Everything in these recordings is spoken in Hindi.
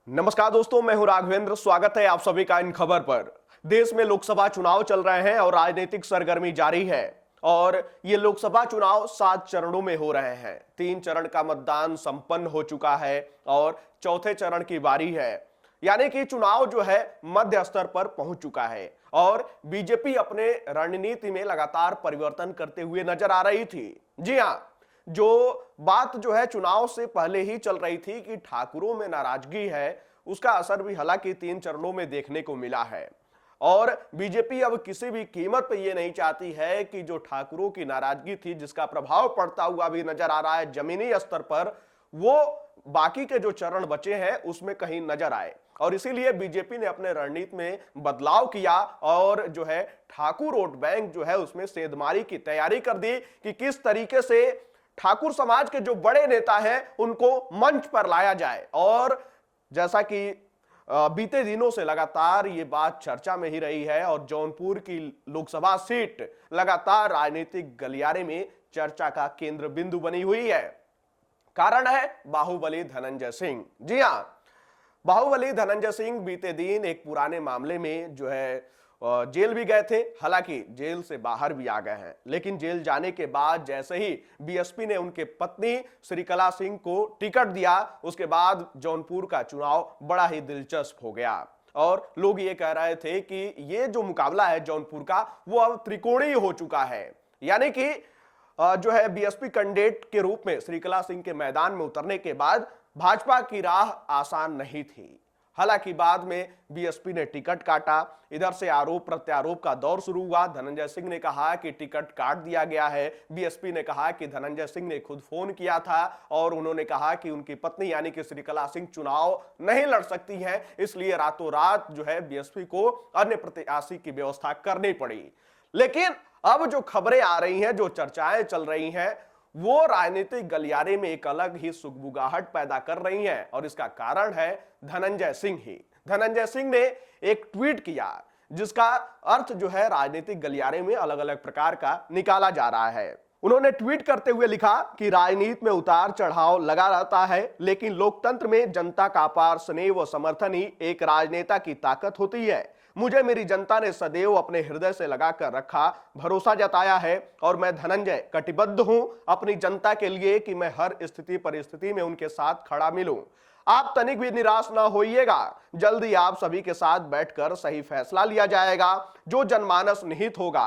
नमस्कार दोस्तों, मैं हूं राघवेंद्र। स्वागत है आप सभी का इन खबर पर। देश में लोकसभा चुनाव चल रहे हैं और राजनीतिक सरगर्मी जारी है। और ये लोकसभा चुनाव 7 चरणों में हो रहे हैं। 3 चरण का मतदान संपन्न हो चुका है और चौथे चरण की बारी है। यानी कि चुनाव जो है मध्य स्तर पर पहुंच चुका है और बीजेपी अपने रणनीति में लगातार परिवर्तन करते हुए नजर आ रही थी। जी हां, जो बात जो है चुनाव से पहले ही चल रही थी कि ठाकुरों में नाराजगी है, उसका असर भी हालांकि 3 चरणों में देखने को मिला है। और बीजेपी अब किसी भी कीमत पे ये नहीं चाहती है कि जो ठाकुरों की नाराजगी थी, जिसका प्रभाव पड़ता हुआ भी नजर आ रहा है जमीनी स्तर पर, वो बाकी के जो चरण बचे हैं उसमें कहीं नजर आए। और इसीलिए बीजेपी ने अपने रणनीति में बदलाव किया और जो है ठाकुर वोट बैंक जो है उसमें सेंधमारी की तैयारी कर दी कि किस तरीके से ठाकुर समाज के जो बड़े नेता हैं उनको मंच पर लाया जाए। और जैसा कि बीते दिनों से लगातार ये बात चर्चा में ही रही है और जौनपुर की लोकसभा सीट लगातार राजनीतिक गलियारे में चर्चा का केंद्र बिंदु बनी हुई है। कारण है बाहुबली धनंजय सिंह। जी हां, बाहुबली धनंजय सिंह बीते दिन एक पुराने मामले में जो है जेल भी गए थे। हालांकि जेल से बाहर भी आ गए हैं, लेकिन जेल जाने के बाद जैसे ही बीएसपी ने उनके पत्नी श्रीकला सिंह को टिकट दिया, उसके बाद जौनपुर का चुनाव बड़ा ही दिलचस्प हो गया। और लोग ये कह रहे थे कि ये जो मुकाबला है जौनपुर का, वो अब त्रिकोणीय हो चुका है। यानी कि जो है बीएसपी कैंडिडेट के रूप में श्रीकला सिंह के मैदान में उतरने के बाद भाजपा की राह आसान नहीं थी। हालांकि बाद में बीएसपी ने टिकट काटा। इधर से आरोप प्रत्यारोप का दौर शुरू हुआ। धनंजय सिंह ने कहा कि टिकट काट दिया गया है। बीएसपी ने कहा कि धनंजय सिंह ने खुद फोन किया था और उन्होंने कहा कि उनकी पत्नी यानी कि श्रीकला सिंह चुनाव नहीं लड़ सकती हैं, इसलिए रातों रात जो है बीएसपी को अन्य प्रत्याशी की व्यवस्था करनी पड़ी। लेकिन अब जो खबरें आ रही हैं, जो चर्चाएं चल रही हैं, वो राजनीतिक गलियारे में एक अलग ही सुगबुगाहट पैदा कर रही हैं और इसका कारण है धनंजय सिंह ही। धनंजय सिंह ने एक ट्वीट किया जिसका अर्थ जो है राजनीतिक गलियारे में अलग अलग प्रकार का निकाला जा रहा है। उन्होंने ट्वीट करते हुए लिखा कि राजनीति में उतार चढ़ाव लगा रहता है, लेकिन लोकतंत्र में जनता का अपार स्नेह व समर्थन ही एक राजनेता की ताकत होती है। मुझे मेरी जनता ने सदैव अपने हृदय से लगाकर रखा भरोसा जताया है और मैं धनंजय कटिबद्ध हूं अपनी जनता के लिए कि मैं हर स्थिति परिस्थिति में उनके साथ खड़ा मिलूं। आप तनिक भी निराश ना होइएगा। जल्दी आप सभी के साथ बैठकर सही फैसला लिया जाएगा जो जनमानस निहित होगा।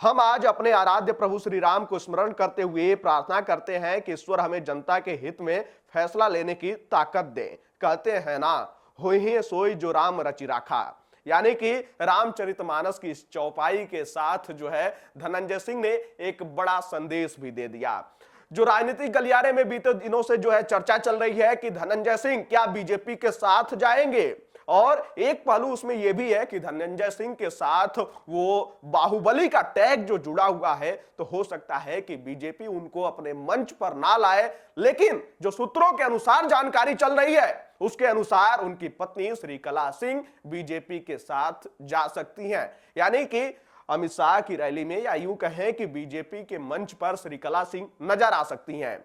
हम आज अपने आराध्य प्रभु श्री राम को स्मरण करते हुए प्रार्थना करते हैं कि ईश्वर हमें जनता के हित में फैसला लेने की ताकत दे। कहते हैं ना, होई सोई जो राम रचि राखा। यानी कि रामचरितमानस की इस चौपाई के साथ जो है धनंजय सिंह ने एक बड़ा संदेश भी दे दिया। जो राजनीतिक गलियारे में बीते दिनों से जो है चर्चा चल रही है कि धनंजय सिंह क्या बीजेपी के साथ जाएंगे, और एक पहलू उसमें यह भी है कि धनंजय सिंह के साथ वो बाहुबली का टैग जो जुड़ा हुआ है, तो हो सकता है कि बीजेपी उनको अपने मंच पर ना लाए। लेकिन जो सूत्रों के अनुसार जानकारी चल रही है उसके अनुसार उनकी पत्नी श्रीकला सिंह बीजेपी के साथ जा सकती हैं। यानी कि अमित शाह की रैली में, या यूं कहें कि बीजेपी के मंच पर श्रीकला सिंह नजर आ सकती हैं।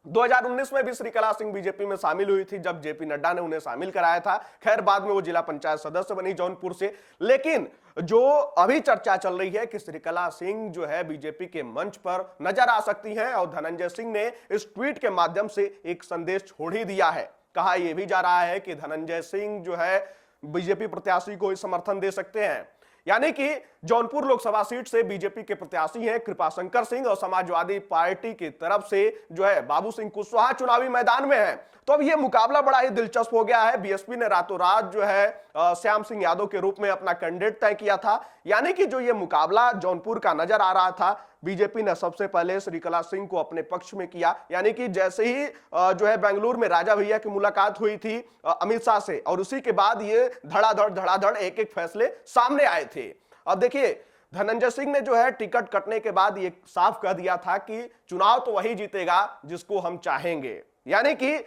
2019 में भी श्रीकला सिंह बीजेपी में शामिल हुई थी जब जेपी नड्डा ने उन्हें शामिल कराया था। खैर, बाद में वो जिला पंचायत सदस्य बनी जौनपुर से। लेकिन जो अभी चर्चा चल रही है कि श्रीकला सिंह जो है बीजेपी के मंच पर नजर आ सकती हैं और धनंजय सिंह ने इस ट्वीट के माध्यम से एक संदेश छोड़ ही दिया है। कहा यह भी जा रहा है कि धनंजय सिंह जो है बीजेपी प्रत्याशी को समर्थन दे सकते हैं। यानी कि जौनपुर लोकसभा सीट से बीजेपी के प्रत्याशी हैं कृपाशंकर सिंह और समाजवादी पार्टी की तरफ से जो है बाबू सिंह कुशवाहा चुनावी मैदान में है। तो अब यह मुकाबला बड़ा ही दिलचस्प हो गया है। बीएसपी ने रातों रात जो है श्याम सिंह यादव के रूप में अपना कैंडिडेट तय किया था। यानी कि जो ये मुकाबला जौनपुर का नजर आ रहा था, बीजेपी ने सबसे पहले श्रीकला सिंह को अपने पक्ष में किया। यानी कि जैसे ही जो है बेंगलुरु में राजा भैया की मुलाकात हुई थी अमित शाह से, और उसी के बाद ये धड़ाधड़ एक एक फैसले सामने आए थे। अब देखिए, धनंजय सिंह ने जो है टिकट कटने के बाद ये साफ कह दिया था कि चुनाव तो वही जीतेगा जिसको हम चाहेंगे। यानी कि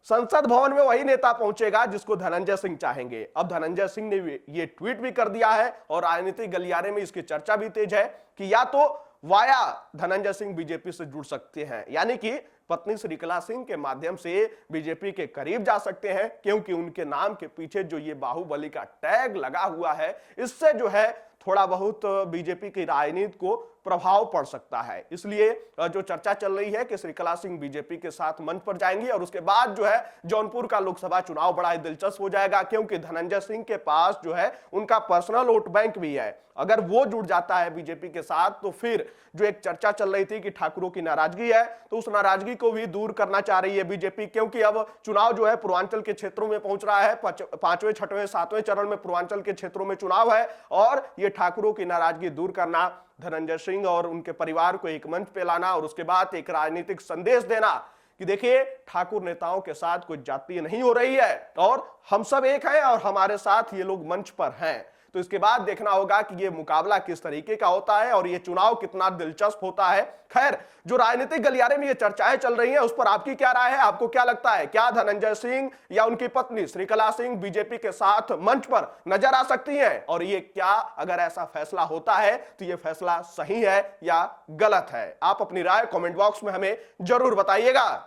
संसद भवन में वही नेता पहुंचेगा जिसको धनंजय सिंह चाहेंगे। अब धनंजय सिंह ने ये ट्वीट भी कर दिया है और राजनीतिक गलियारे में इसकी चर्चा भी तेज है कि या तो वाया धनंजय सिंह बीजेपी से जुड़ सकते हैं, यानी कि पत्नी श्रीकला सिंह के माध्यम से बीजेपी के करीब जा सकते हैं, क्योंकि उनके नाम के पीछे जो ये बाहुबली का टैग लगा हुआ है, इससे जो है थोड़ा बहुत बीजेपी की राजनीति को प्रभाव पड़ सकता है। इसलिए जो चर्चा चल रही है कि श्रीकला सिंह बीजेपी के साथ मंच पर जाएंगी और उसके बाद जो है जौनपुर का लोकसभा चुनाव बड़ा ही दिलचस्प हो जाएगा, क्योंकि धनंजय सिंह के पास जो है उनका पर्सनल वोट बैंक भी है। अगर वो जुड़ जाता है बीजेपी के साथ तो फिर जो एक चर्चा चल रही थी कि ठाकुरों की नाराजगी है, तो उस नाराजगी को भी दूर करना चाह रही है बीजेपी, क्योंकि अब चुनाव जो है पूर्वांचल के क्षेत्रों में पहुंच रहा है। 5वें, 6वें, 7वें चरण में पूर्वांचल के क्षेत्रों में चुनाव है और ये ठाकुरों की नाराजगी दूर करना, धनंजय सिंह और उनके परिवार को एक मंच पे लाना और उसके बाद एक राजनीतिक संदेश देना कि देखिए ठाकुर नेताओं के साथ कोई जातीय नहीं हो रही है और हम सब एक हैं और हमारे साथ ये लोग मंच पर हैं। तो इसके बाद देखना होगा कि ये मुकाबला किस तरीके का होता है और ये चुनाव कितना दिलचस्प होता है। खैर, जो राजनीतिक गलियारे में ये चर्चाएं चल रही हैं उस पर आपकी क्या राय है? आपको क्या लगता है, क्या धनंजय सिंह या उनकी पत्नी श्रीकला सिंह बीजेपी के साथ मंच पर नजर आ सकती हैं? और ये क्या, अगर ऐसा फैसला होता है तो ये फैसला सही है या गलत है? आप अपनी राय कमेंट बॉक्स में हमें जरूर बताइएगा।